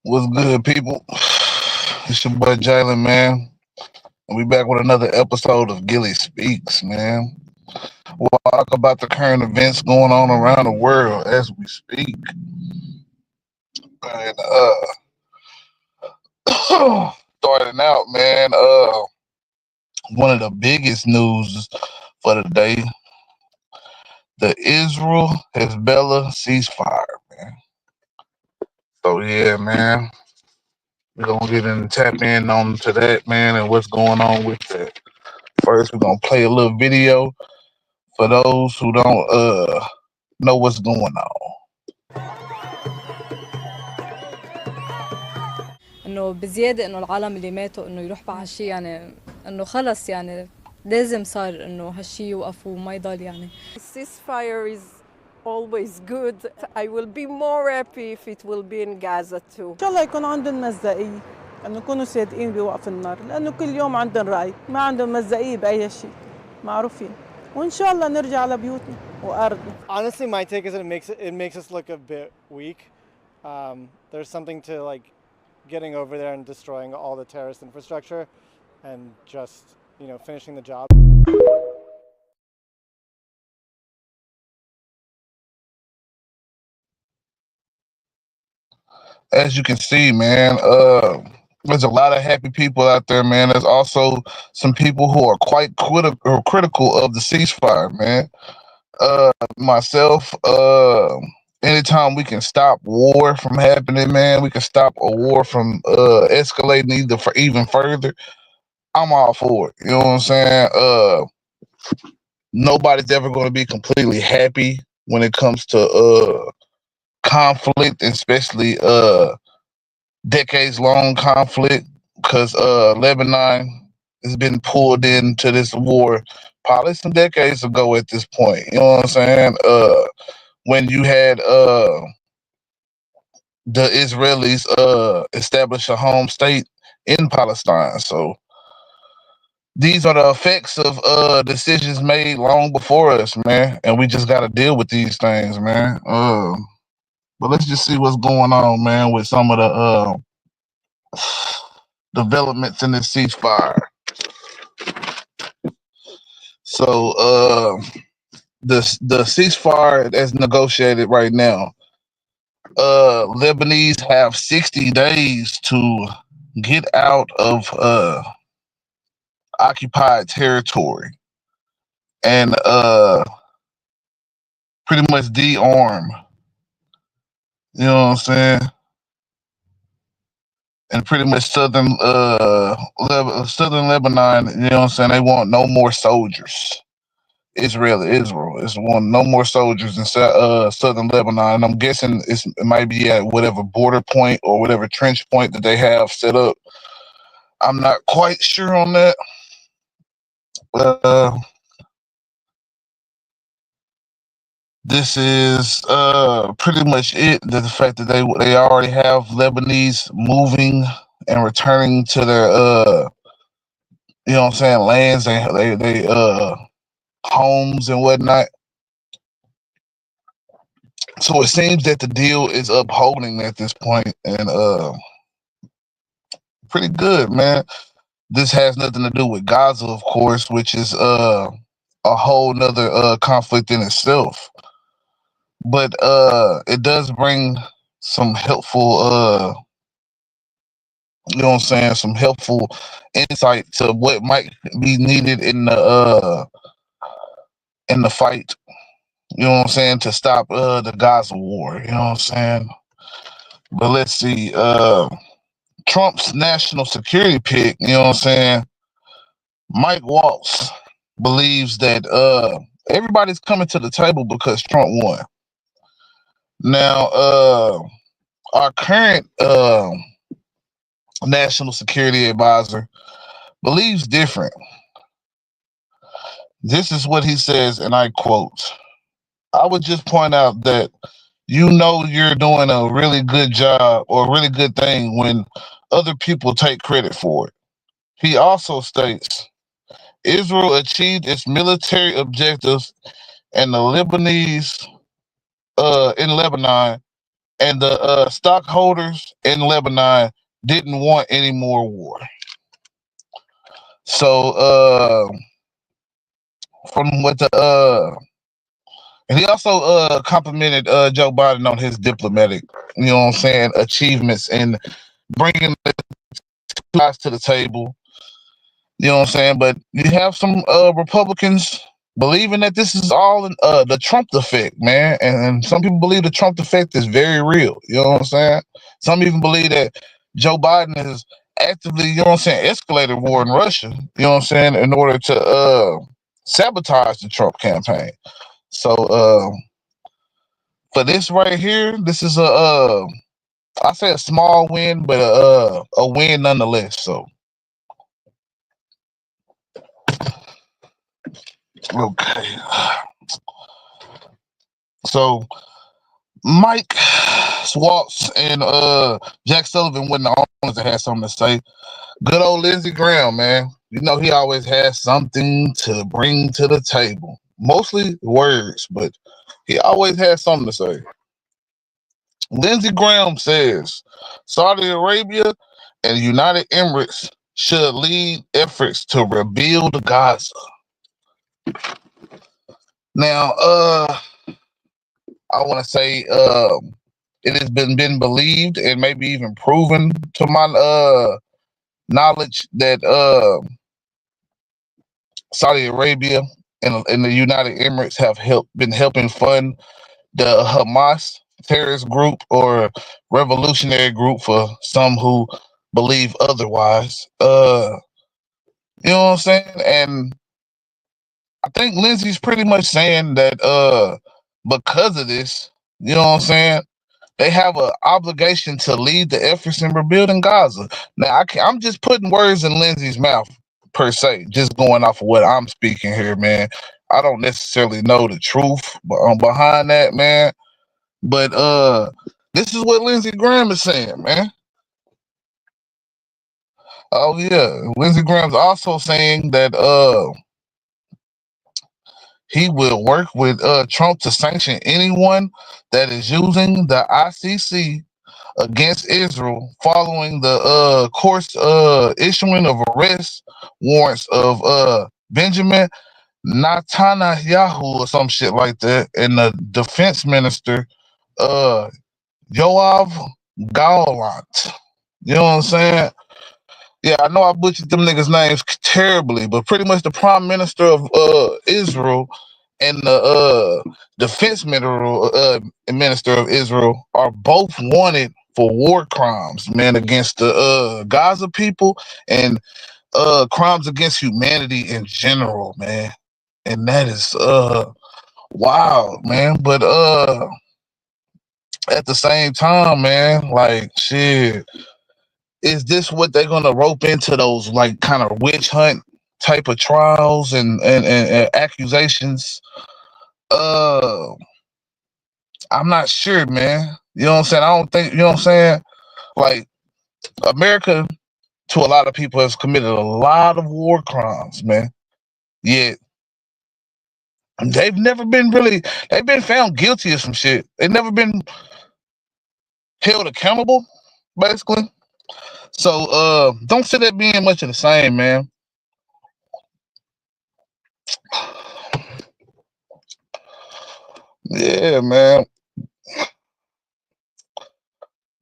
What's good, people? It's your boy Jalen, man. And we back with another episode of Gilly Speaks, man. We'll talk about the current events going on around the world as we speak. And starting out, man, one of the biggest news for the day, the Israel Hezbollah ceasefire, man. So yeah, man. We're gonna get in and tap in on to that, man, and what's going on with that. First, we're gonna play a little video for those who don't know what's going on. انه بزياده انه العالم اللي ماتوا انه يروح مع هالشي يعني انه خلص يعني لازم صار انه هالشي يوقف وما يضل يعني. Ceasefire is always good. I will be more happy if it will be in Gaza too. إن شاء الله يكون عندهم مصداقية، إنه يكونوا صادقين بوقف النار، لأنه كل يوم عندهم رأي، ما عندهم مصداقية بأي شيء، معروفين. وإن شاء الله نرجع لبيوتنا وأرضنا. Honestly, my take is it makes us look a bit weak. There's something to like getting over there and destroying all the terrorist infrastructure, and just finishing the job. As you can see, man, there's a lot of happy people out there, man. There's also some people who are quite critical of the ceasefire, man. Myself, anytime we can stop war from happening, man, we can stop a war from escalating even further. I'm all for it. You know what I'm saying? Nobody's ever going to be completely happy when it comes to conflict, especially decades long conflict, because Lebanon has been pulled into this war probably some decades ago at this point. You know what I'm saying? When you had the Israelis establish a home state in Palestine. So these are the effects of decisions made long before us, man. And we just gotta deal with these things, man. But let's just see what's going on, man, with some of the developments in this ceasefire. So the ceasefire that's negotiated right now, Lebanese have 60 days to get out of occupied territory and pretty much de-arm. You know what I'm saying? And pretty much southern Lebanon, you know what I'm saying? They want no more soldiers. Israel is want no more soldiers in southern Lebanon. And I'm guessing it might be at whatever border point or whatever trench point that they have set up. I'm not quite sure on that. This is pretty much it. The fact that they already have Lebanese moving and returning to their you know what I'm saying, lands, they homes and whatnot. So it seems that the deal is upholding at this point, and pretty good, man. This has nothing to do with Gaza, of course, which is a whole nother conflict in itself. But it does bring some helpful you know what I'm saying, some helpful insight to what might be needed in the fight, you know what I'm saying, to stop the Gaza war, you know what I'm saying. But let's see, Trump's national security pick, you know what I'm saying, Mike Waltz, believes that everybody's coming to the table because Trump won. Now, our current national security advisor believes different. This is what he says, and I quote, "I would just point out that you're doing a really good job or a really good thing when other people take credit for it." He also states, Israel achieved its military objectives and the Lebanese in Lebanon and the stockholders in Lebanon didn't want any more war. So from what the and he also complimented Joe Biden on his diplomatic, you know what I'm saying, achievements in bringing the two sides to the table. You know what I'm saying? But you have some Republicans believing that this is all the Trump effect, man. And some people believe the Trump effect is very real. You know what I'm saying? Some even believe that Joe Biden is actively, you know what I'm saying, escalated war in Russia, you know what I'm saying, in order to sabotage the Trump campaign. So for this right here, this is I say a small win, but a win nonetheless. So okay. So Mike Swartz and Jack Sullivan wasn't the only ones that had something to say. Good old Lindsey Graham, man. You know he always has something to bring to the table. Mostly words, but he always has something to say. Lindsey Graham says Saudi Arabia and United Emirates should lead efforts to rebuild Gaza. Now, I want to say it has been believed and maybe even proven to my knowledge that Saudi Arabia and the United Emirates have been helping fund the Hamas terrorist group or revolutionary group for some who believe otherwise. You know what I'm saying? And I think Lindsay's pretty much saying that because of this, you know what I'm saying, they have an obligation to lead the efforts in rebuilding Gaza. Now, I'm just putting words in Lindsay's mouth, per se, just going off of what I'm speaking here, man. I don't necessarily know the truth behind that, man. But this is what Lindsey Graham is saying, man. Oh yeah, Lindsey Graham's also saying that he will work with Trump to sanction anyone that is using the ICC against Israel following the court's issuing of arrest warrants of Benjamin Netanyahu or some shit like that, and the defense minister uh Yoav Gallant. You know what I'm saying? Yeah, I know I butchered them niggas' names terribly, but pretty much the prime minister of Israel and the defense minister of Israel are both wanted for war crimes, man, against the Gaza people and crimes against humanity in general, man. And that is wild, man. But at the same time, man, like shit, is this what they're gonna rope into those like kind of witch hunt type of trials and accusations? Uh, I'm not sure, man. You know what I'm saying? I don't think, you know what I'm saying? Like America, to a lot of people, has committed a lot of war crimes, man. Yet they've never been really. They've been found guilty of some shit. They've never been held accountable, basically. So don't see that being much of the same, man. Yeah, man.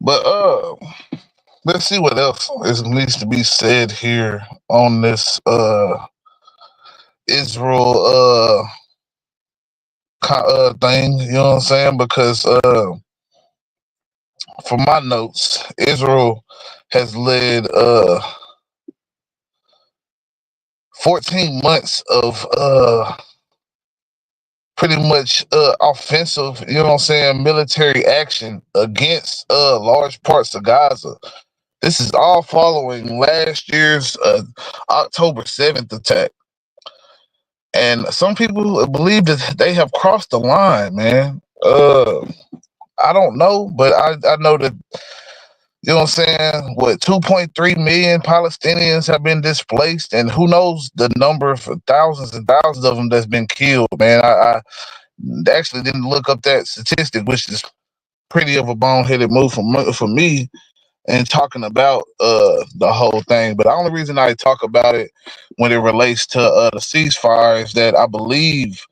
But let's see what else needs to be said here on this Israel thing. You know what I'm saying? Because from my notes, Israel has led 14 months of pretty much offensive, you know what I'm saying, military action against large parts of Gaza. This is all following last year's October 7th attack. And some people believe that they have crossed the line, man. I don't know, but I know that, you know what I'm saying, what, 2.3 million Palestinians have been displaced, and who knows the number for thousands and thousands of them that's been killed, man. I actually didn't look up that statistic, which is pretty of a boneheaded move for me and talking about the whole thing. But the only reason I talk about it when it relates to the ceasefire is that I believe,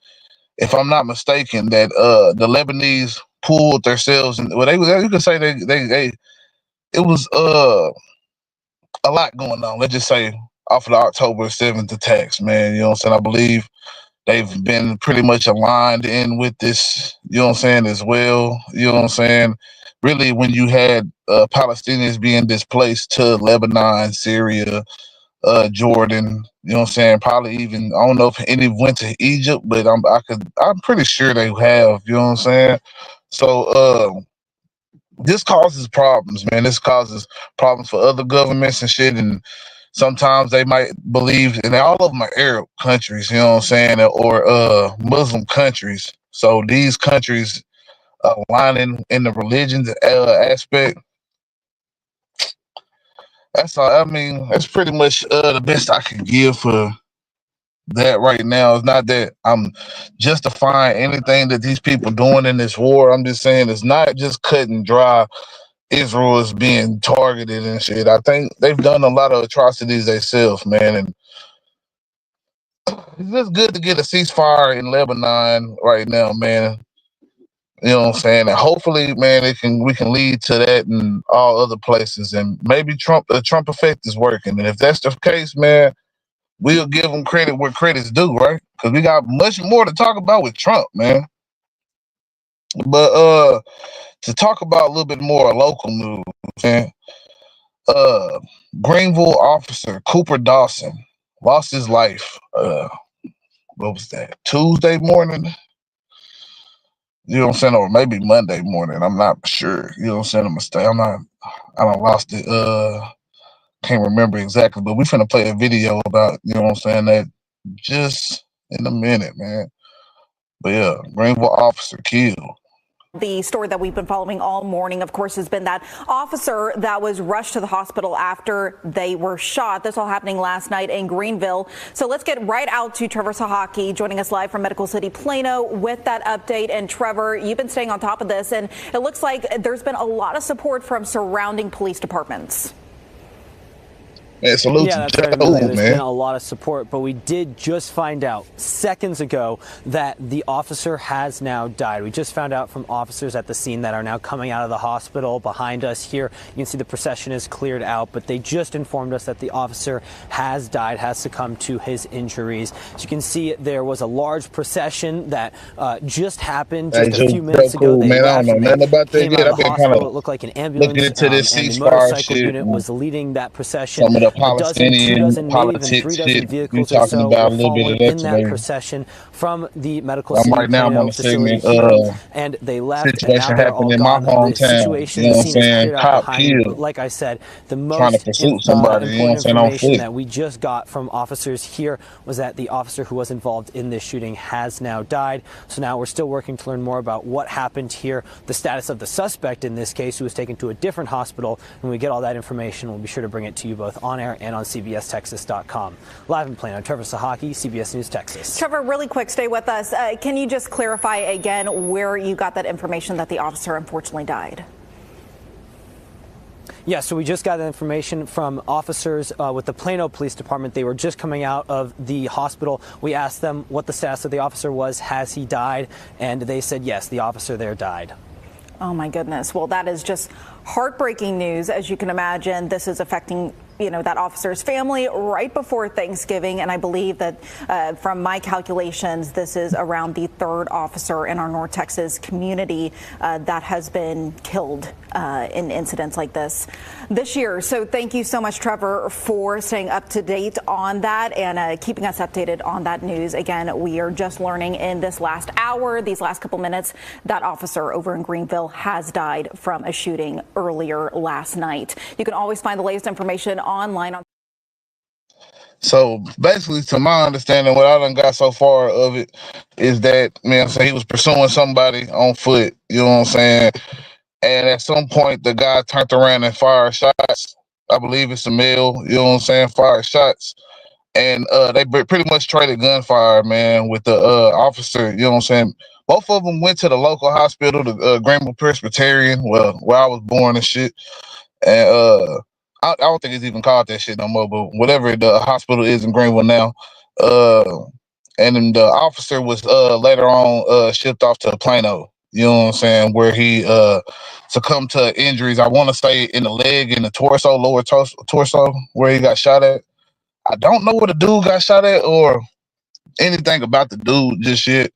if I'm not mistaken, that the Lebanese pulled themselves, and well, you could say they it was a lot going on. Let's just say off of the October 7th attacks, man. You know what I'm saying? I believe they've been pretty much aligned in with this, you know what I'm saying, as well. You know what I'm saying? Really, when you had Palestinians being displaced to Lebanon, Syria, Jordan, you know what I'm saying? Probably even, I don't know if any went to Egypt, but I'm pretty sure they have, you know what I'm saying? So this causes problems, man. This causes problems for other governments and shit. And sometimes they might believe, and all of them are Arab countries, you know what I'm saying, or Muslim countries. So these countries aligning in the religion aspect. That's all. I mean, that's pretty much the best I can give for that right now. It's not that I'm justifying anything that these people doing in this war. I'm just saying it's not just cut and dry. Israel is being targeted and shit. I think they've done a lot of atrocities themselves, man. And it's just good to get a ceasefire in Lebanon right now, man. You know what I'm saying? And hopefully, man, we can lead to that in all other places. And maybe the Trump effect is working. And if that's the case, man, we'll give them credit where credit's due, right? Because we got much more to talk about with Trump, man. But to talk about a little bit more local news, man. Greenville officer Cooper Dawson lost his life. What was that? Tuesday morning? You know what I'm saying? Or maybe Monday morning. I'm not sure. You know what I'm saying? I don't lost it. Can't remember exactly, but we finna play a video about, you know what I'm saying, that just in a minute, man. But yeah, Greenville officer killed. The story that we've been following all morning, of course, has been that officer that was rushed to the hospital after they were shot. This all happening last night in Greenville. So let's get right out to Trevor Sahaki joining us live from Medical City Plano with that update. And Trevor, you've been staying on top of this, and it looks like there's been a lot of support from surrounding police departments. Man, salute yeah, that's right, Amelia. There's been a lot of support, but we did just find out seconds ago that the officer has now died. We just found out from officers at the scene that are now coming out of the hospital behind us here. You can see the procession is cleared out, but they just informed us that the officer has died, has succumbed to his injuries. As you can see, there was a large procession that just happened just a few minutes ago. They man, I don't know nothing about that yet. I've been kind of it looked like an ambulance, looking into this and the ceasefire motorcycle shit. unit was leading that procession. Some of the Palestinian politics shit. We talking about a little bit of that today. Procession from the medical right now I'm on a segment and they left. Situation happened in my hometown. You know what I'm saying? Cop killed. Like I said, the most trying to pursue somebody. You know what I'm saying? On foot. That we just got from officers here was that the officer who was involved in this shooting has now died. So now we're still working to learn more about what happened here, the status of the suspect in this case, who was taken to a different hospital. When we get all that information, we'll be sure to bring it to you both on air and on CBSTexas.com. Live in Plano, Trevor Sahaki, CBS News Texas. Trevor, really quick, stay with us. Can you just clarify again where you got that information that the officer unfortunately died? Yeah, so we just got that information from officers with the Plano Police Department. They were just coming out of the hospital. We asked them what the status of the officer was. Has he died? And they said, yes, the officer there died. Oh, my goodness. Well, that is just heartbreaking news. As you can imagine, this is affecting that officer's family right before Thanksgiving. And I believe that from my calculations, this is around the third officer in our North Texas community that has been killed in incidents like this year. So thank you so much, Trevor, for staying up to date on that and keeping us updated on that news. Again, we are just learning in this last hour, these last couple minutes, that officer over in Greenville has died from a shooting earlier last night. You can always find the latest information online. So basically, to my understanding, what I done got so far of it is that, man, so he was pursuing somebody on foot, you know what I'm saying? And at some point, the guy turned around and fired shots. I believe it's a male, you know what I'm saying, fired shots. And they pretty much traded gunfire, man, with the officer, you know what I'm saying, Both of them went to the local hospital, the Greenville Presbyterian, well, where I was born and shit. And I don't think it's even called that shit no more, but whatever the hospital is in Greenville now. And then the officer was later on shipped off to Plano. You know what I'm saying? Where he succumbed to injuries. I want to say in the leg and the torso, lower torso, where he got shot at. I don't know where the dude got shot at or anything about the dude just yet.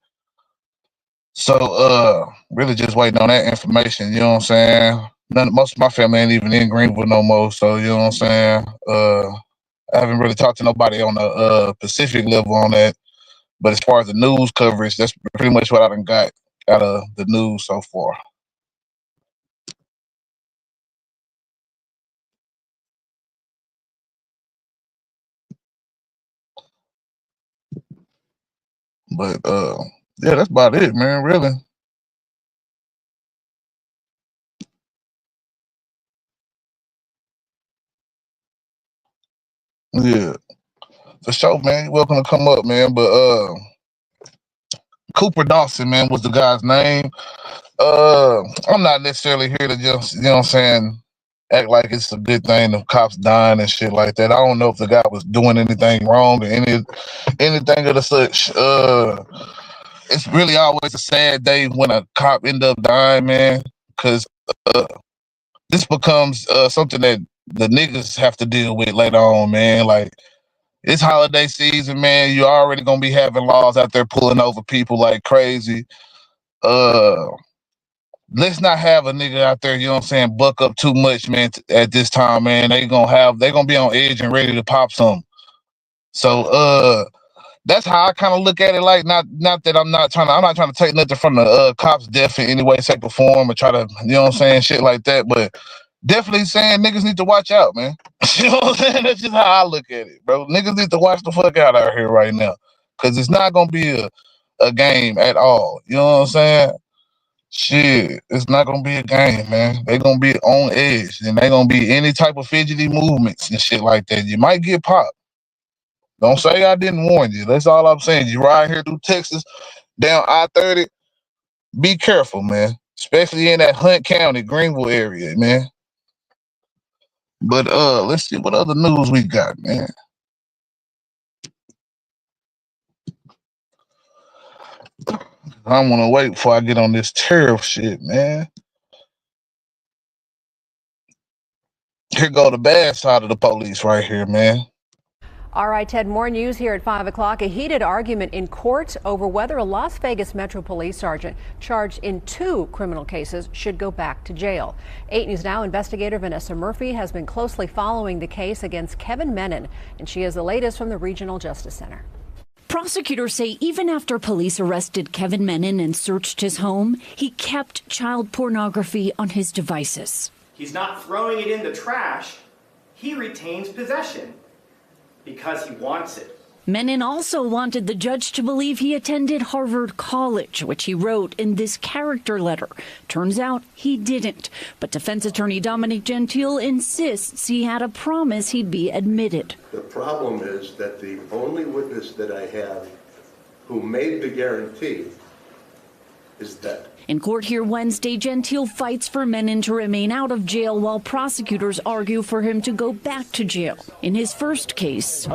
So really just waiting on that information. You know what I'm saying? Most of my family ain't even in Greenville no more. So you know what I'm saying? I haven't really talked to nobody on the Pacific level on that. But as far as the news coverage, that's pretty much what I done got out of the news so far. But yeah, that's about it, man, really. Yeah. For sure, man. You're welcome to come up, man. But Cooper Dawson, man, was the guy's name. I'm not necessarily here to just, you know what I'm saying, act like it's a good thing the cops dying and shit like that. I don't know if the guy was doing anything wrong or anything of the such. It's really always a sad day when a cop end up dying, man, because this becomes something that the niggas have to deal with later on, man. Like, it's holiday season, man. You're already gonna be having laws out there pulling over people like crazy. Let's not have a nigga out there, you know what I'm saying, buck up too much, man, at this time, man. They gonna be on edge and ready to pop some. So that's how I kind of look at it. Like, not that I'm not trying to take nothing from the cops' death in any way, shape, or form, or try to, you know what I'm saying, shit like that. But definitely saying niggas need to watch out, man. You know what I'm saying? That's just how I look at it, bro. Niggas need to watch the fuck out here right now, cause it's not gonna be a game at all. You know what I'm saying? Shit, it's not gonna be a game, man. They gonna be on edge, and they gonna be any type of fidgety movements and shit like that. You might get popped. Don't say I didn't warn you. That's all I'm saying. You ride here through Texas, down I-30, be careful, man. Especially in that Hunt County, Greenville area, man. But let's see what other news we got, man. I want to wait before I get on this tariff shit, man. Here go the bad side of the police right here, man. All right, Ted, more news here at 5 o'clock. A heated argument in court over whether a Las Vegas Metro Police sergeant charged in 2 criminal cases should go back to jail. 8 News Now investigator Vanessa Murphy has been closely following the case against Kevin Menon, and she has the latest from the Regional Justice Center. Prosecutors say even after police arrested Kevin Menon and searched his home, he kept child pornography on his devices. He's not throwing it in the trash. He retains possession because he wants it. Menon also wanted the judge to believe he attended Harvard College, which he wrote in this character letter. Turns out he didn't. But defense attorney Dominic Gentile insists he had a promise he'd be admitted. The problem is that the only witness that I have who made the guarantee is dead. In court here Wednesday, Gentile fights for Menon to remain out of jail while prosecutors argue for him to go back to jail. In his first case,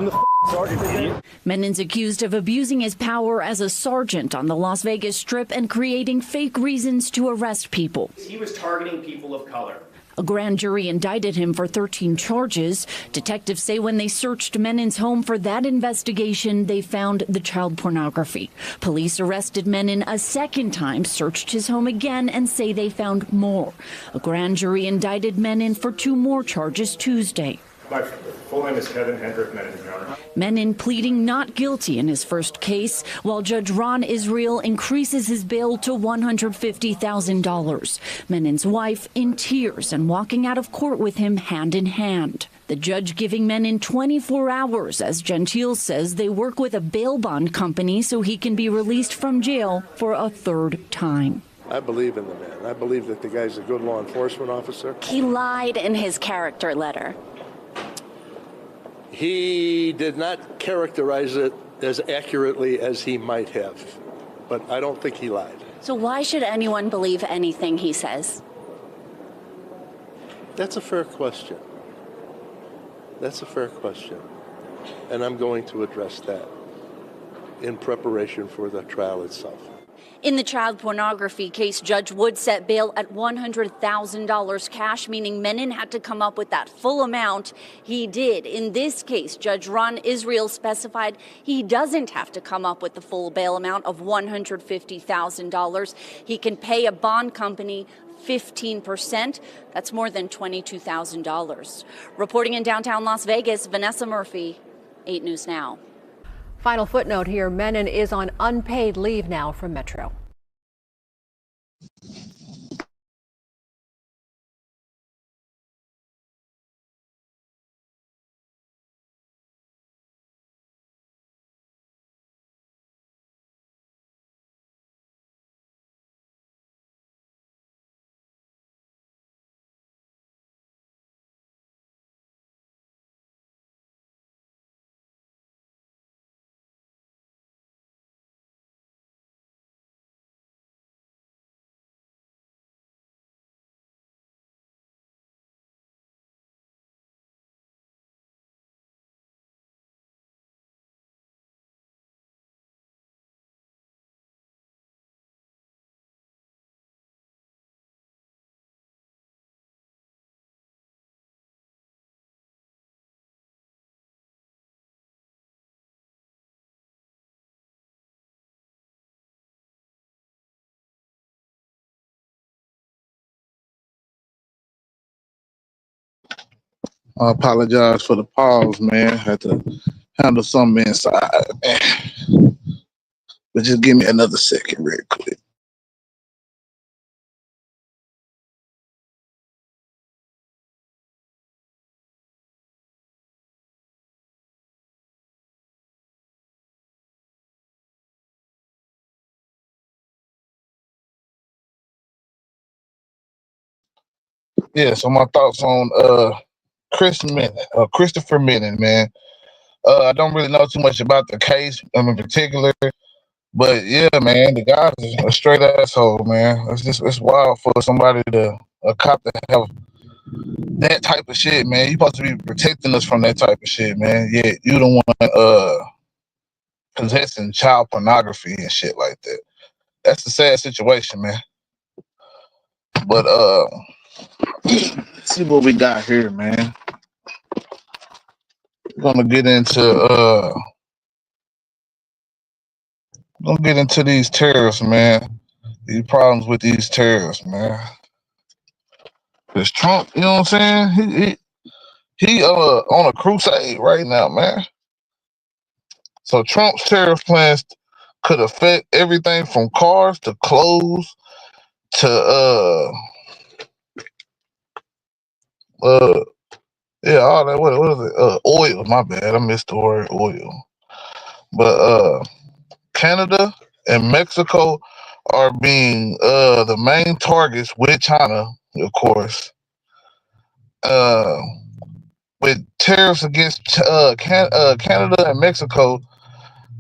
Menon's accused of abusing his power as a sergeant on the Las Vegas Strip and creating fake reasons to arrest people. He was targeting people of color. A grand jury indicted him for 13 charges. Detectives say when they searched Menon's home for that investigation, they found the child pornography. Police arrested Menon a second time, searched his home again, and say they found more. A grand jury indicted Menon for 2 more charges Tuesday. My full name is Kevin Hendrick Menon, Your Honor. Menon pleading not guilty in his first case, while Judge Ron Israel increases his bail to $150,000. Menon's wife in tears and walking out of court with him hand in hand. The judge giving Menon 24 hours, as Gentile says they work with a bail bond company so he can be released from jail for a 3rd time. I believe in the man. I believe that the guy's a good law enforcement officer. He lied in his character letter. He did not characterize it as accurately as he might have, but I don't think he lied. So why should anyone believe anything he says? That's a fair question. That's a fair question. And I'm going to address that in preparation for the trial itself. In the child pornography case, Judge Wood set bail at $100,000 cash, meaning Menon had to come up with that full amount. He did. In this case, Judge Ron Israel specified he doesn't have to come up with the full bail amount of $150,000. He can pay a bond company 15%. That's more than $22,000. Reporting in downtown Las Vegas, Vanessa Murphy, 8 News Now. Final footnote here, Menon is on unpaid leave now from Metro. I apologize for the pause, man. Had to handle something inside. But just give me another second real quick. Yeah, so my thoughts on Christopher Menon, man. I don't really know too much about the case in particular, but yeah, man, the guy's a straight asshole, man. It's wild for somebody a cop to have that type of shit, man. You supposed to be protecting us from that type of shit, man. Yeah, you the one possessing child pornography and shit like that. That's a sad situation, man. But let's see what we got here, man. We're gonna get into these tariffs, man. These problems with these tariffs, man. Cause Trump, you know what I'm saying? He on a crusade right now, man. So Trump's tariff plans could affect everything from cars to clothes to yeah, all that. What is it? Oil. My bad. I missed the word oil. But Canada and Mexico are being the main targets with China, of course. With tariffs against Canada and Mexico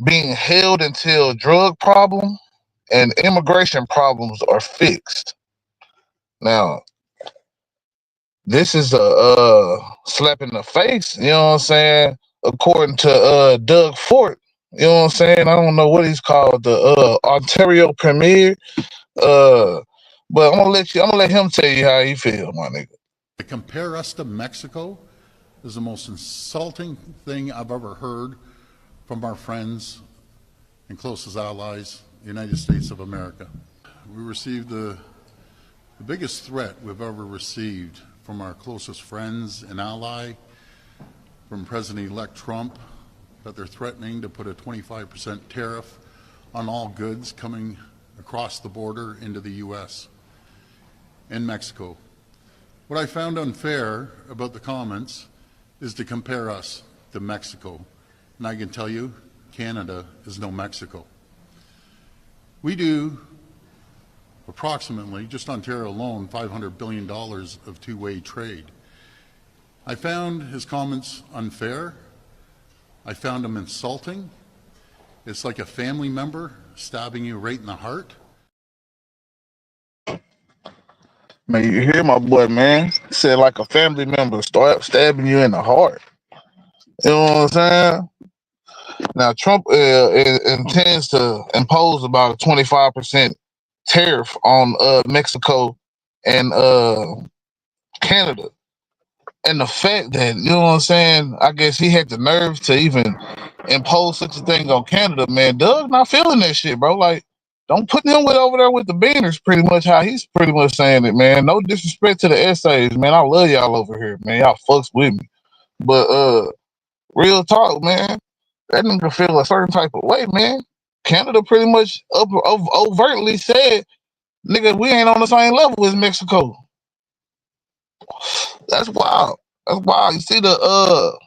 being held until drug problem and immigration problems are fixed. Now, this is a slap in the face, you know what I'm saying? According to Doug Fort, you know what I'm saying? I don't know what he's called, the Ontario Premier. But I'm gonna let him tell you how he feel, my nigga. To compare us to Mexico is the most insulting thing I've ever heard from our friends and closest allies, the United States of America. We received the biggest threat we've ever received from our closest friends and ally, from President-elect Trump, that they're threatening to put a 25% tariff on all goods coming across the border into the U.S. and Mexico. What I found unfair about the comments is to compare us to Mexico. And I can tell you, Canada is no Mexico. We do approximately, just Ontario alone, $500 billion of two-way trade. I found his comments unfair. I found them insulting. It's like a family member stabbing you right in the heart. Man, you hear my boy, man? He said like a family member start stabbing you in the heart. You know what I'm saying? Now Trump intends to impose about a 25% tariff on Mexico and Canada. And the fact that, you know what I'm saying, I guess he had the nerve to even impose such a thing on Canada, man. Doug not feeling that shit, bro. Like, don't put him with over there with the beaners, pretty much how he's pretty much saying it, man. No disrespect to the essays, man. I love y'all over here, man. Y'all fucks with me. But real talk, man. That nigga feel a certain type of way, man. Canada pretty much overtly said, nigga, we ain't on the same level as Mexico. That's wild. That's wild. You see the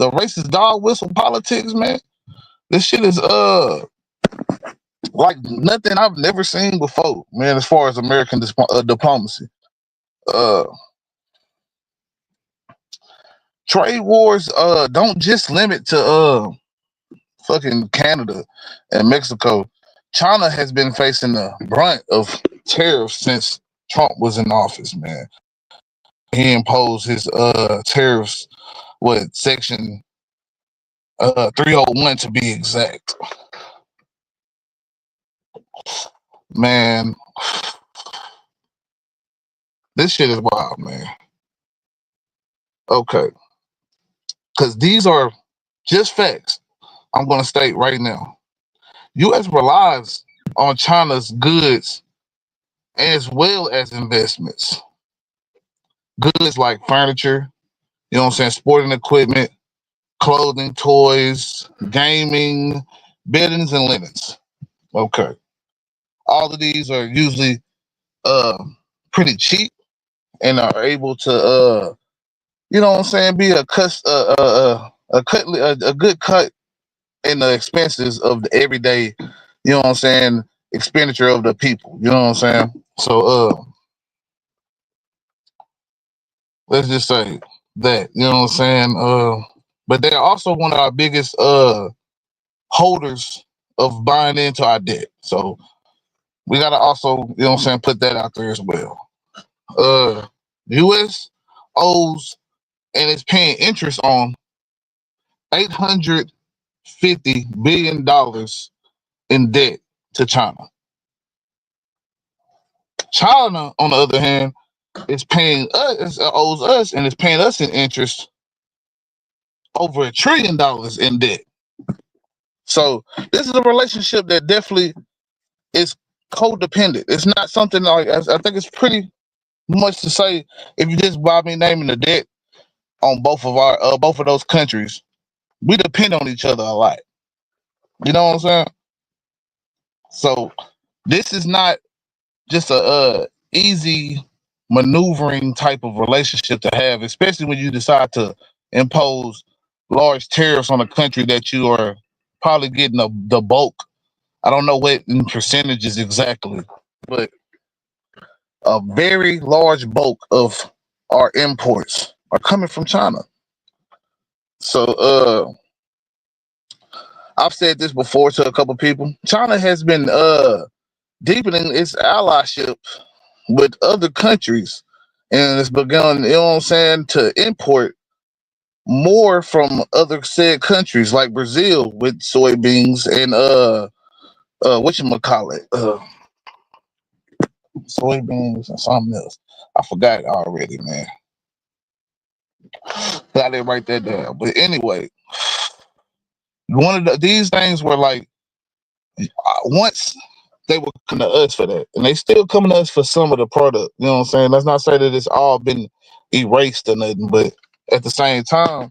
racist dog whistle politics, man. This shit is like nothing I've never seen before, man. As far as American diplomacy, uh, trade wars don't just limit to fucking Canada and Mexico. China has been facing the brunt of tariffs since Trump was in office, man. He imposed his tariffs, what, section 301 to be exact. Man, this shit is wild, man. Okay, because these are just facts I'm going to state right now. U.S. relies on China's goods as well as investments. Goods like furniture, you know what I'm saying, sporting equipment, clothing, toys, gaming, beddings, and linens. Okay. All of these are usually uh pretty cheap and are able to you know what I'm saying, be a good cut in the expenses of the everyday, you know what I'm saying, expenditure of the people. You know what I'm saying? So let's just say that, you know what I'm saying? But they're also one of our biggest holders of buying into our debt. So we gotta also, you know what I'm saying, put that out there as well. US owes and is paying interest on $850 billion in debt to China. China, on the other hand, is paying us, owes us, and is paying us in interest over $1 trillion in debt. So this is a relationship that definitely is codependent. It's not something like, I think it's pretty much to say, if you just by me naming the debt on both of those countries, we depend on each other a lot. You know what I'm saying? So this is not just a easy maneuvering type of relationship to have, especially when you decide to impose large tariffs on a country that you are probably getting the bulk. I don't know what in percentages exactly, but a very large bulk of our imports are coming from China. So I've said this before to a couple people. China has been deepening its allyship with other countries, and it's begun, you know what I'm saying, to import more from other said countries like Brazil with soybeans and whatchamacallit, soybeans and something else. I forgot already, man. I didn't write that down. But anyway, these things were like, once they were coming to us for that, and they still coming to us for some of the product. You know what I'm saying? Let's not say that it's all been erased or nothing, but at the same time,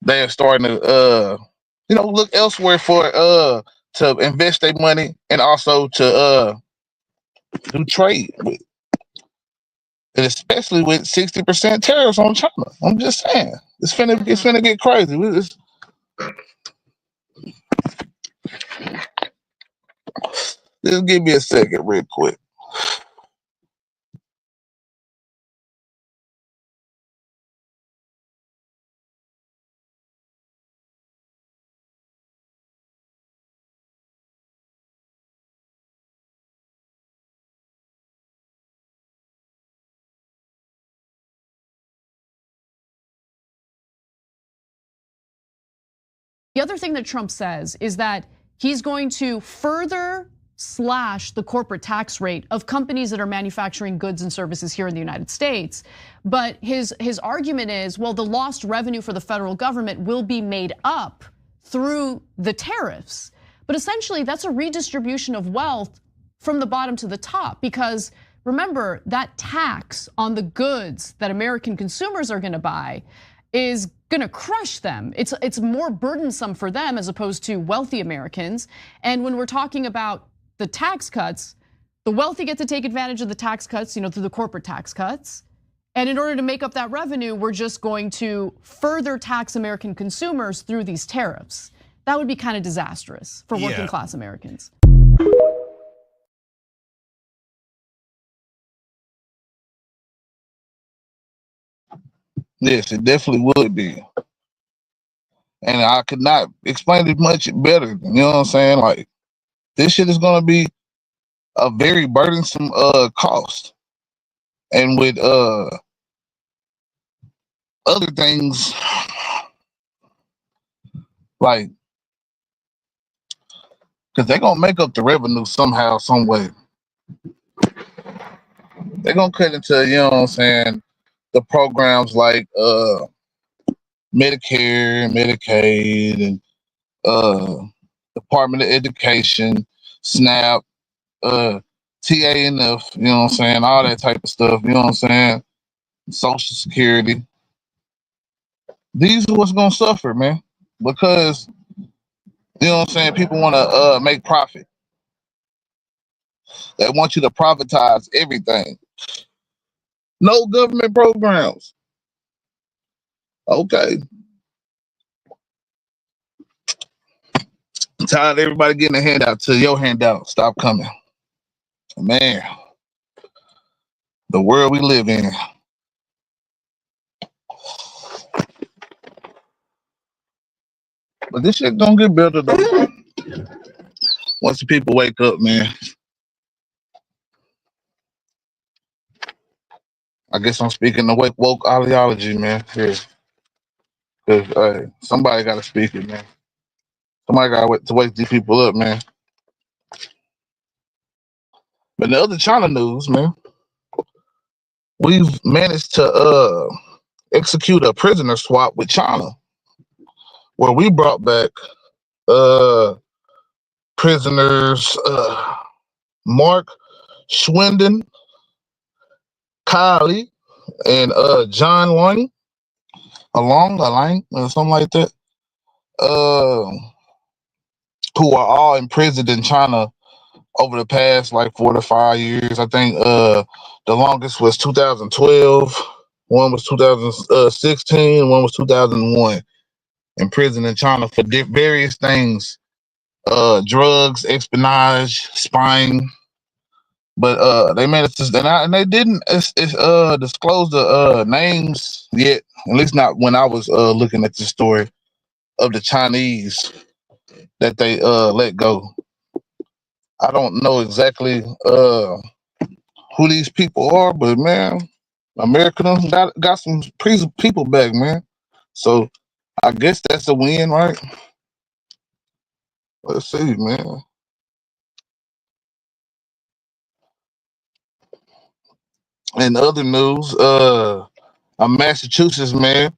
they're starting to look elsewhere for to invest their money and also to do trade with, and especially with 60% tariffs on China. I'm just saying, it's finna get crazy. Just give me a second, real quick. The other thing that Trump says is that he's going to further slash the corporate tax rate of companies that are manufacturing goods and services here in the United States. But his argument is, well, the lost revenue for the federal government will be made up through the tariffs. But essentially, that's a redistribution of wealth from the bottom to the top, because remember, that tax on the goods that American consumers are gonna buy is gonna crush them. It's more burdensome for them as opposed to wealthy Americans. And when we're talking about the tax cuts, the wealthy get to take advantage of the tax cuts, through the corporate tax cuts. And in order to make up that revenue, we're just going to further tax American consumers through these tariffs. That would be kind of disastrous for working class Americans. Yes, it definitely would be. And I could not explain it much better. You know what I'm saying? Like, this shit is gonna be a very burdensome cost. And with other things, like, because they're gonna make up the revenue somehow, some way. They're gonna cut into, you know what I'm saying, the programs like Medicare, Medicaid, and Department of Education, SNAP, TANF, you know what I'm saying, all that type of stuff, you know what I'm saying, Social Security. These are what's gonna suffer, man, because, you know what I'm saying, people want to make profit. They want you to privatize everything. No government programs. Okay. I'm tired of everybody getting a handout till your handout stop coming. Man, the world we live in. But this shit gonna get better though. Once the people wake up, man. I guess I'm speaking the woke ideology, man. Yeah. Cause somebody gotta speak it, man. Somebody gotta wake these people up, man. But in the other China news, man, we've managed to execute a prisoner swap with China, where we brought back prisoners Mark Schwinden, Kylie, and John Lang, or something like that, who are all imprisoned in China over the past like 4 to 5 years. I think the longest was 2012, one was 2016, one was 2001. In prison in China for various things, drugs, espionage, spying. But they managed to, and they didn't disclose the names yet. At least not when I was looking at the story of the Chinese that they let go. I don't know exactly who these people are, but man, America got some people back, man. So I guess that's a win, right? Let's see, man. In other news, a Massachusetts man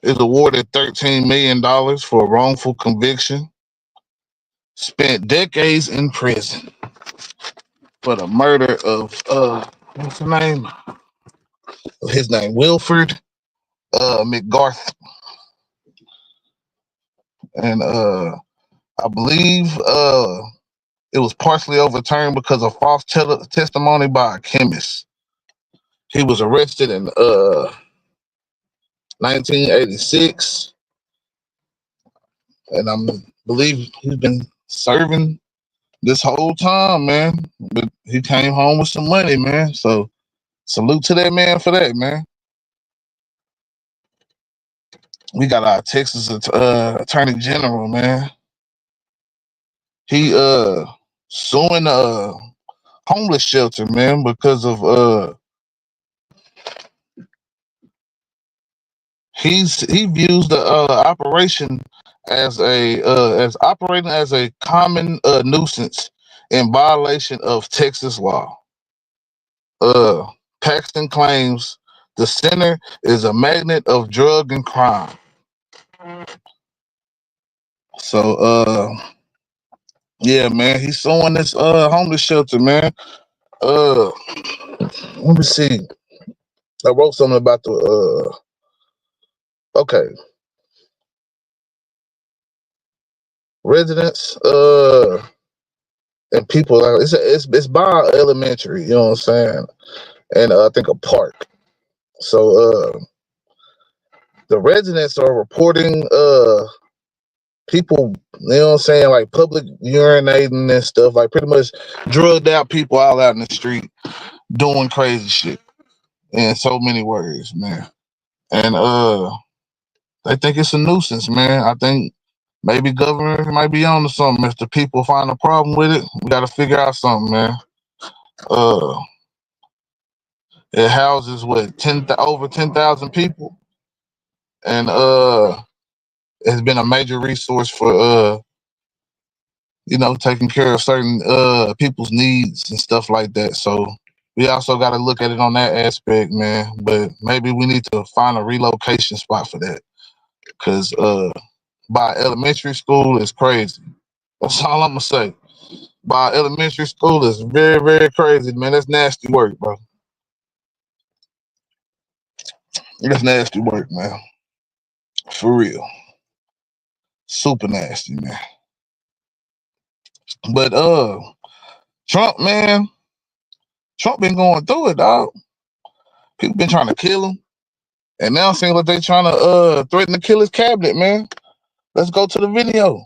is awarded $13 million for a wrongful conviction. Spent decades in prison for the murder of what's his name? His name Wilford McGarth, and I believe it was partially overturned because of false testimony by a chemist. He was arrested in 1986, and I believe he's been serving this whole time, man. But he came home with some money, man. So salute to that man for that, man. We got our Texas Attorney General, man. He suing a homeless shelter, man, because of he views the operation as operating as a common nuisance in violation of Texas law. Uh, Paxton claims the center is a magnet of drug and crime. So yeah, man, he's suing this homeless shelter, man. Let me see. I wrote something about the okay. Residents and people, it's by elementary, you know what I'm saying? And I think a park. So the residents are reporting people, you know what I'm saying, like public urinating and stuff, like pretty much drugged out people all out in the street doing crazy shit in so many words, man. And they think it's a nuisance, man. I think maybe government might be on to something. If the people find a problem with it, we gotta figure out something, man. Uh it houses what over 10,000 people, and it's been a major resource for taking care of certain people's needs and stuff like that. So we also got to look at it on that aspect, man. But maybe we need to find a relocation spot for that, because by elementary school is crazy. That's all I'm gonna say. By elementary school is very, very crazy, man. That's nasty work, bro. That's nasty work, man. For real. Super nasty, man. But Trump, man, Trump been going through it, dog. People been trying to kill him. And now it seems like they trying to threaten to kill his cabinet, man. Let's go to the video.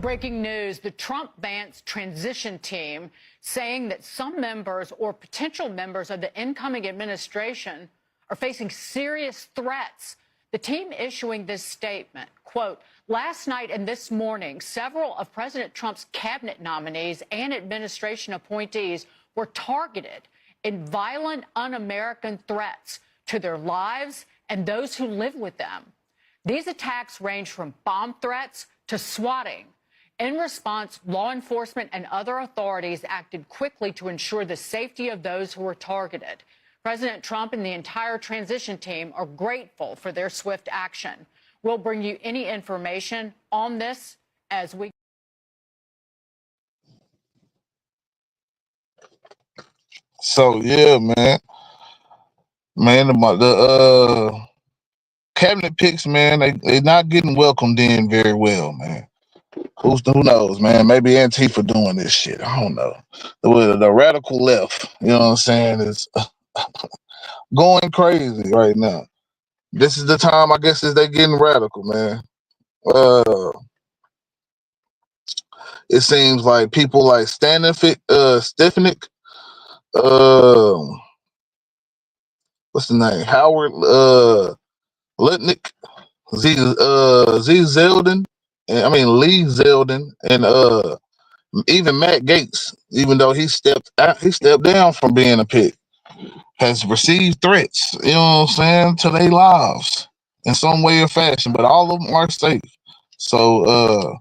Breaking news, the Trump Vance transition team saying that some members or potential members of the incoming administration are facing serious threats. The team issuing this statement, quote, last night and this morning, several of President Trump's cabinet nominees and administration appointees were targeted in violent, un-American threats to their lives and those who live with them. These attacks range from bomb threats to swatting. In response, law enforcement and other authorities acted quickly to ensure the safety of those who were targeted. President Trump and the entire transition team are grateful for their swift action. We'll bring you any information on this as we... So, yeah, man. Man, the cabinet picks, man, they not getting welcomed in very well, man. Who knows, man? Maybe Antifa doing this shit. I don't know. The radical left, you know what I'm saying, is going crazy right now. This is the time, I guess, is they getting radical, man. It seems like people like Stefanik, what's the name? Howard Lutnick, Z Zeldin, Lee Zeldin, and even Matt Gaetz, even though he stepped down from being a pick, has received threats, you know what I'm saying, to their lives in some way or fashion, but all of them are safe. So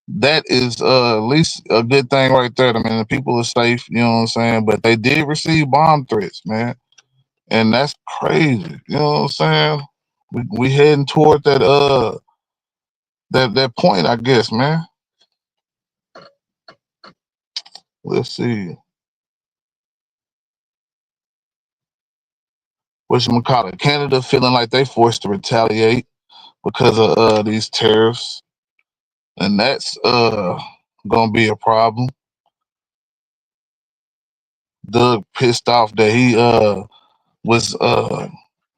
that is at least a good thing right there. I mean, the people are safe, you know what I'm saying, but they did receive bomb threats, man, and that's crazy, you know what I'm saying. We heading toward that that point, I guess, man. Let's see. Whatchamacallit, Canada feeling like they forced to retaliate because of these tariffs, and that's gonna be a problem. Doug pissed off that he was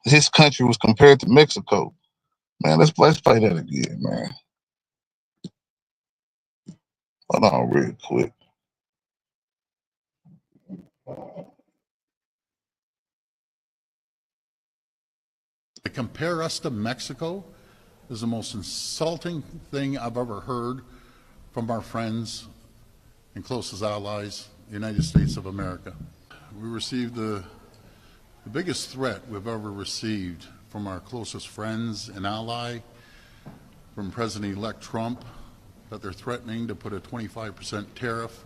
his country was compared to Mexico. Man, let's play that again, man. Hold on real quick. To compare us to Mexico is the most insulting thing I've ever heard from our friends and closest allies, the United States of America. We received the biggest threat we've ever received from our closest friends and ally from President-elect Trump that they're threatening to put a 25% tariff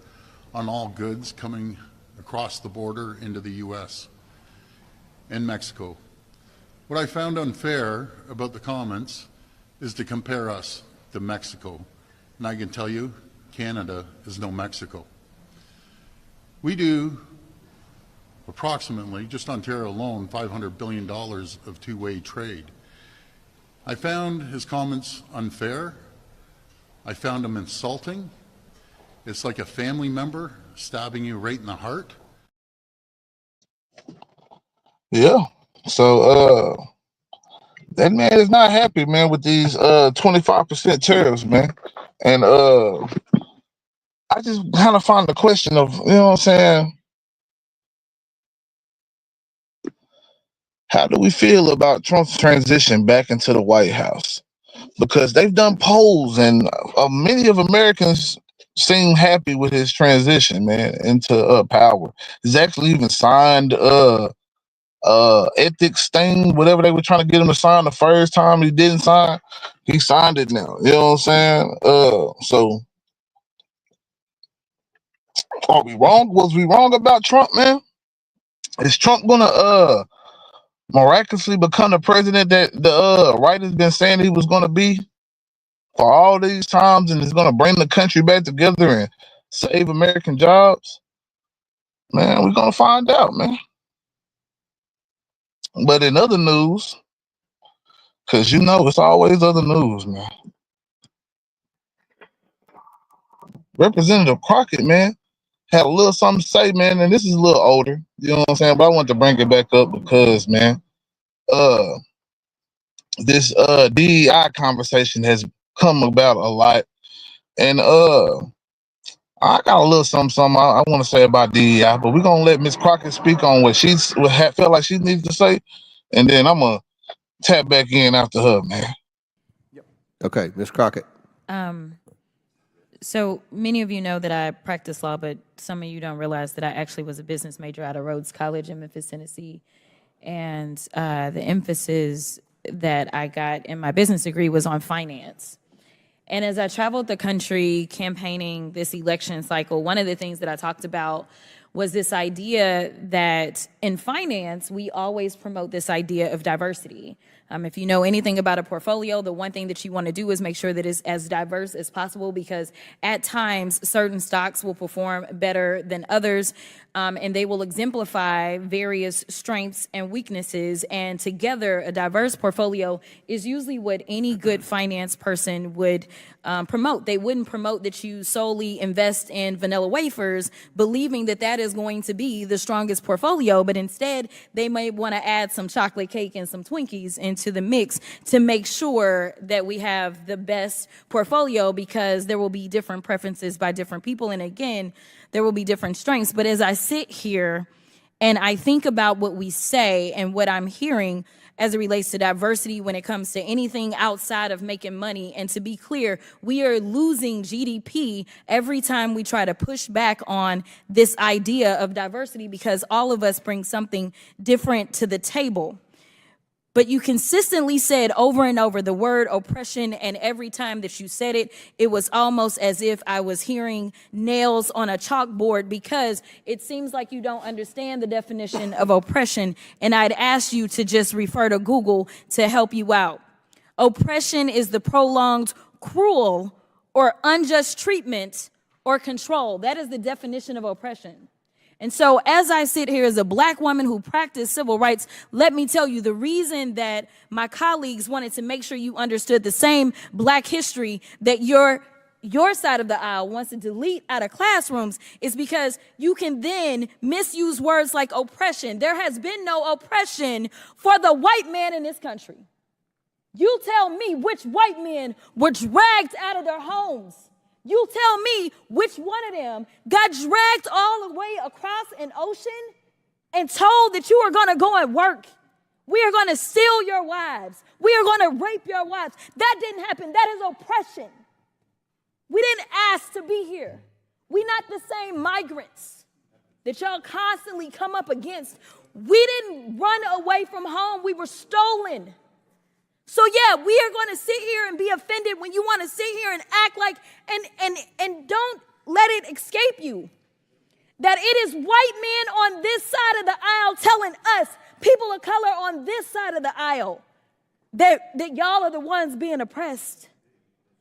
on all goods coming across the border into the U.S. and Mexico. What I found unfair about the comments is to compare us to Mexico. And I can tell you, Canada is no Mexico. We do approximately, just Ontario alone, $500 billion of two-way trade. I found his comments unfair. I found them insulting. It's like a family member stabbing you right in the heart. Yeah. So that man is not happy, man, with these 25% tariffs, man. And I just kind of find the question of, you know what I'm saying, how do we feel about Trump's transition back into the White House? Because they've done polls, and many of Americans seem happy with his transition, man, into power. He's actually even signed ethics thing, whatever they were trying to get him to sign the first time he didn't sign. He signed it now. You know what I'm saying? So are we wrong? Was we wrong about Trump, man? Is Trump gonna miraculously become the president that the right has been saying he was gonna be for all these times, and is gonna bring the country back together and save American jobs? Man, we're gonna find out, man. But in other news, because you know it's always other news, man. Representative Crockett, man, had a little something to say, man, and this is a little older, you know what I'm saying? But I want to bring it back up because, man, this DEI conversation has come about a lot. And I got a little something I want to say about DEI, but we're gonna let Miss Crockett speak on what felt like she needed to say, and then I'm gonna tap back in after her, man. Okay, Ms. Crockett. So many of you know that I practice law, but some of you don't realize that I actually was a business major out of Rhodes College in Memphis, Tennessee. And the emphasis that I got in my business degree was on finance. And as I traveled the country campaigning this election cycle, one of the things that I talked about was this idea that in finance, we always promote this idea of diversity. If you know anything about a portfolio, the one thing that you want to do is make sure that it's as diverse as possible, because at times certain stocks will perform better than others, and they will exemplify various strengths and weaknesses. And together, a diverse portfolio is usually what any good finance person would promote. They wouldn't promote that you solely invest in vanilla wafers, believing that that is going to be the strongest portfolio, but instead they may want to add some chocolate cake and some Twinkies into the mix to make sure that we have the best portfolio, because there will be different preferences by different people. And again, there will be different strengths. But as I sit here and I think about what we say and what I'm hearing as it relates to diversity when it comes to anything outside of making money, and to be clear, we are losing GDP every time we try to push back on this idea of diversity, because all of us bring something different to the table. But you consistently said over and over the word oppression, and every time that you said it, it was almost as if I was hearing nails on a chalkboard, because it seems like you don't understand the definition of oppression. And I'd ask you to just refer to Google to help you out. Oppression is the prolonged, cruel, or unjust treatment or control. That is the definition of oppression. And so as I sit here as a Black woman who practiced civil rights, let me tell you, the reason that my colleagues wanted to make sure you understood the same Black history that your side of the aisle wants to delete out of classrooms is because you can then misuse words like oppression. There has been no oppression for the white man in this country. You tell me which white men were dragged out of their homes. You tell me which one of them got dragged all the way across an ocean and told that you are going to go and work. We are going to steal your wives. We are going to rape your wives. That didn't happen. That is oppression. We didn't ask to be here. We're not the same migrants that y'all constantly come up against. We didn't run away from home. We were stolen. So yeah, we are going to sit here and be offended when you want to sit here and act like, and don't let it escape you that it is white men on this side of the aisle telling us, people of color on this side of the aisle, that y'all are the ones being oppressed,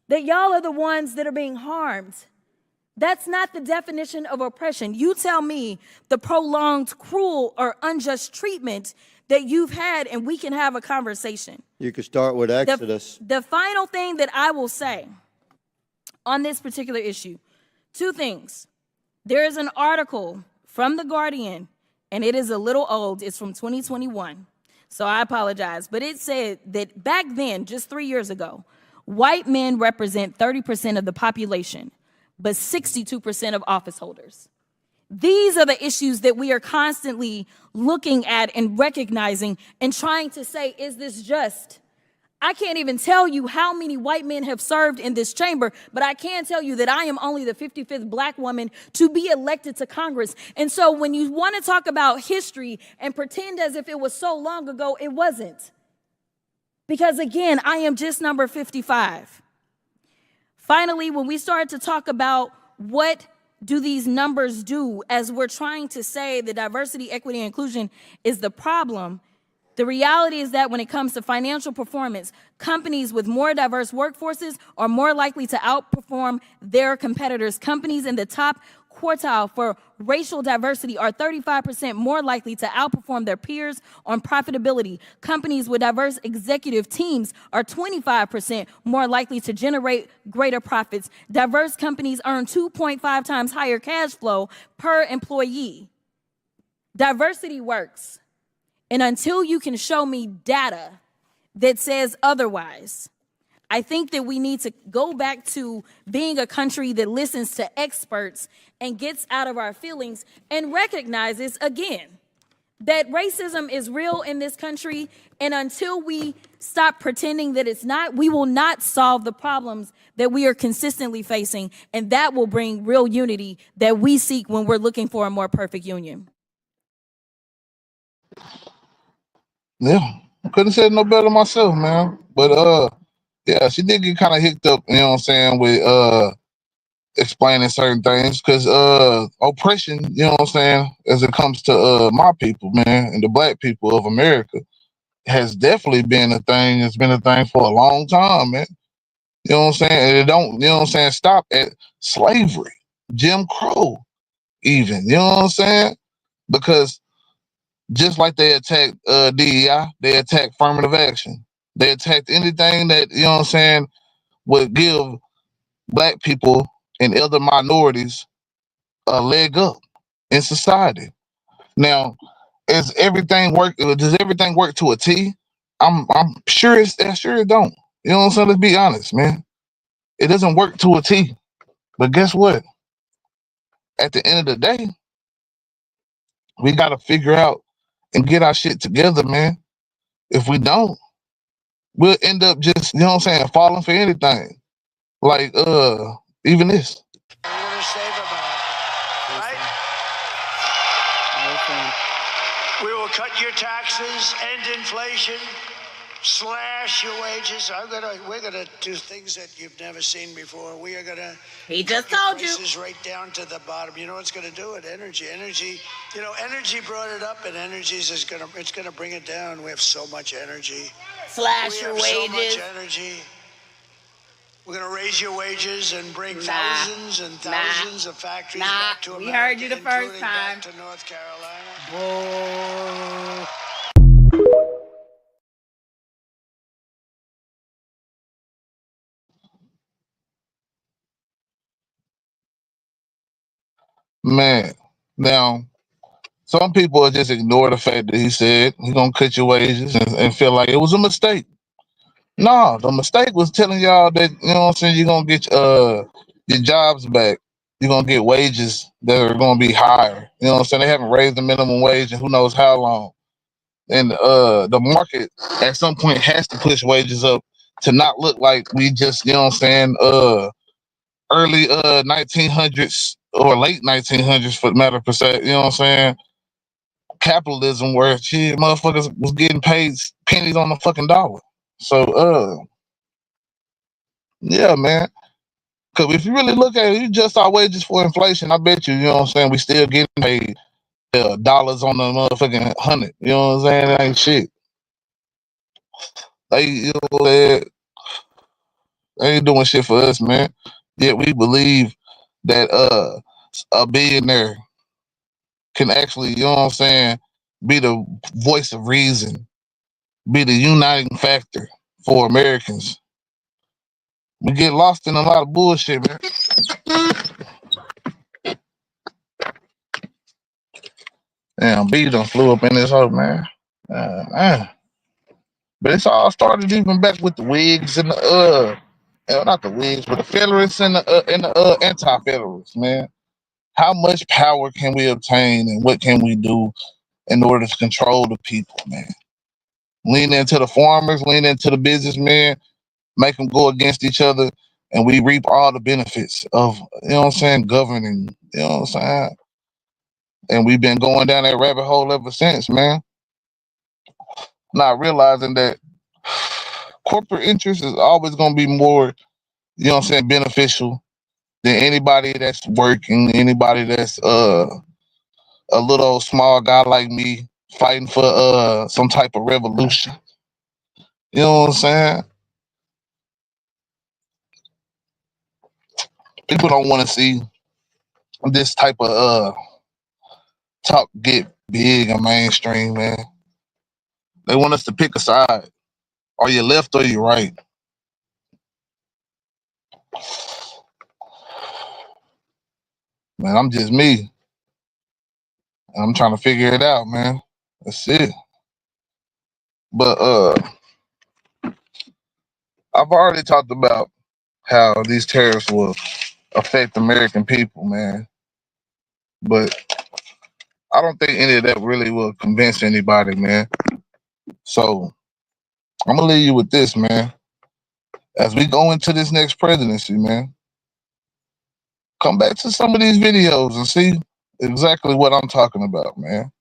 that y'all are the ones that are being harmed. That's not the definition of oppression. You tell me the prolonged, cruel, or unjust treatment that you've had, and we can have a conversation. You could start with Exodus. The final thing that I will say on this particular issue, two things. There is an article from The Guardian, and it is a little old. It's from 2021, so I apologize. But it said that back then, just 3 years ago, white men represent 30% of the population, but 62% of office holders. These are the issues that we are constantly looking at and recognizing and trying to say, is this just? I can't even tell you how many white men have served in this chamber, but I can tell you that I am only the 55th black woman to be elected to Congress. And so when you want to talk about history and pretend as if it was so long ago, it wasn't. Because again, I am just number 55. Finally, when we start to talk about what do these numbers do as we're trying to say that diversity, equity, and inclusion is the problem, the reality is that when it comes to financial performance, companies with more diverse workforces are more likely to outperform their competitors. Companies in the top quartile for racial diversity are 35% more likely to outperform their peers on profitability. Companies with diverse executive teams are 25% more likely to generate greater profits. Diverse companies earn 2.5 times higher cash flow per employee. Diversity works. And until you can show me data that says otherwise, I think that we need to go back to being a country that listens to experts and gets out of our feelings and recognizes, again, that racism is real in this country. And until we stop pretending that it's not, we will not solve the problems that we are consistently facing. And that will bring real unity that we seek when we're looking for a more perfect union. Yeah, I couldn't say it no better myself, man. But yeah, she did get kind of hicked up, you know what I'm saying, with explaining certain things, because oppression, you know what I'm saying, as it comes to my people, man, and the black people of America, has definitely been a thing. It's been a thing for a long time, man. You know what I'm saying? And it don't, you know what I'm saying, stop at slavery, Jim Crow, even. You know what I'm saying? Because just like they attacked DEI, they attacked affirmative action. They attacked anything that, you know what I'm saying, would give black people and other minorities a leg up in society. Now, does everything work to a T? I'm sure it don't. You know what I'm saying? Let's be honest, man. It doesn't work to a T. But guess what? At the end of the day, we gotta figure out and get our shit together, man. If we don't, we'll end up just, you know what I'm saying, falling for anything. Like even this. We will cut your taxes, end inflation, slash your wages. We're gonna do things that you've never seen before. We are gonna. He just told you. Prices right down to the bottom. You know what's gonna do it? Energy. You know, energy brought it up, and it's gonna bring it down. We have so much energy. Slash your wages. So much energy. We're going to raise your wages and bring thousands and thousands of factories back to America. We heard you the first time. Back to North Carolina. Man, now some people just ignore the fact that he said he's gonna cut your wages and feel like it was a mistake. No, the mistake was telling y'all that, you know what I'm saying, you're gonna get your jobs back. You're gonna get wages that are gonna be higher. You know what I'm saying? They haven't raised the minimum wage in who knows how long. And the market at some point has to push wages up to not look like we just, you know what I'm saying, early 1900s or late 1900s for the matter of fact, you know what I'm saying? Capitalism where shit motherfuckers was getting paid pennies on the fucking dollar. So yeah, man. Cause if you really look at it, you just our wages for inflation. I bet you, you know what I'm saying, we still getting paid dollars on the motherfucking 100. You know what I'm saying? That ain't shit. You know, they ain't doing shit for us, man. Yet we believe that a billionaire can actually, you know what I'm saying, be the voice of reason, be the uniting factor for Americans. We get lost in a lot of bullshit, man. Damn, B done flew up in this hole, man. Man. But it's all started even back with the wigs and the not the wigs, but the Federalists and the anti-Federalists, man. How much power can we obtain, and what can we do in order to control the people, man? Lean into the farmers, lean into the businessmen, make them go against each other, and we reap all the benefits of, you know what I'm saying, governing, you know what I'm saying? And we've been going down that rabbit hole ever since, man. Not realizing that corporate interest is always going to be more, you know what I'm saying, beneficial than anybody that's working, anybody that's a little small guy like me fighting for some type of revolution. You know what I'm saying? People don't want to see this type of talk get big and mainstream, man. They want us to pick a side. Are you left or you right? Man, I'm just me. I'm trying to figure it out, man. That's it. But I've already talked about how these tariffs will affect American people, man. But I don't think any of that really will convince anybody, man. So I'm gonna leave you with this, man. As we go into this next presidency, man, come back to some of these videos and see exactly what I'm talking about, man.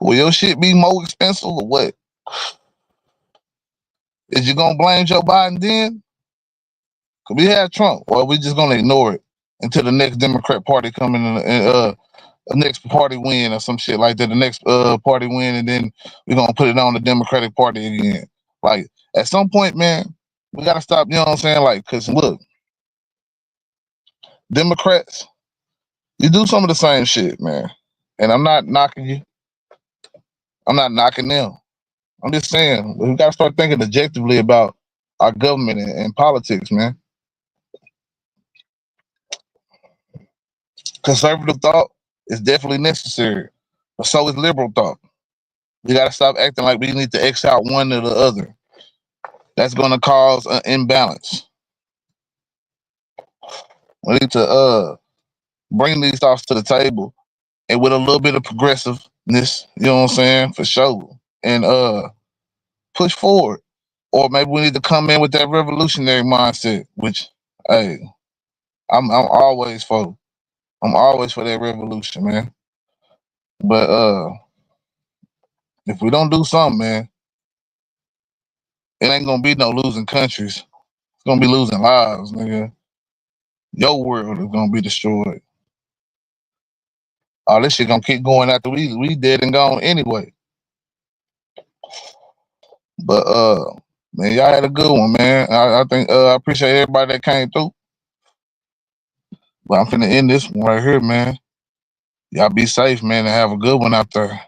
Will your shit be more expensive or what? Is you gonna blame Joe Biden then? Cause we had Trump, or we just gonna ignore it until the next Democrat party come in and the next party win or some shit like that. The next party win, and then we're gonna put it on the Democratic Party again. Like at some point, man, we gotta stop. You know what I'm saying? Like, cause look, Democrats, you do some of the same shit, man. And I'm not knocking you. I'm not knocking them. I'm just saying we gotta start thinking objectively about our government and politics, man. Conservative thought is definitely necessary, but so is liberal thought. We gotta stop acting like we need to X out one or the other. That's gonna cause an imbalance. We need to bring these thoughts to the table, and with a little bit of progressiveness, you know what I'm saying, for sure, and push forward. Or maybe we need to come in with that revolutionary mindset, which, hey, I'm always for. I'm always for that revolution, man. But if we don't do something, man, it ain't gonna be no losing countries. It's gonna be losing lives, nigga. Your world is gonna be destroyed. All this shit gonna keep going after we dead and gone anyway. But man, y'all had a good one, man. I think I appreciate everybody that came through. But I'm finna end this one right here, man. Y'all be safe, man, and have a good one out there.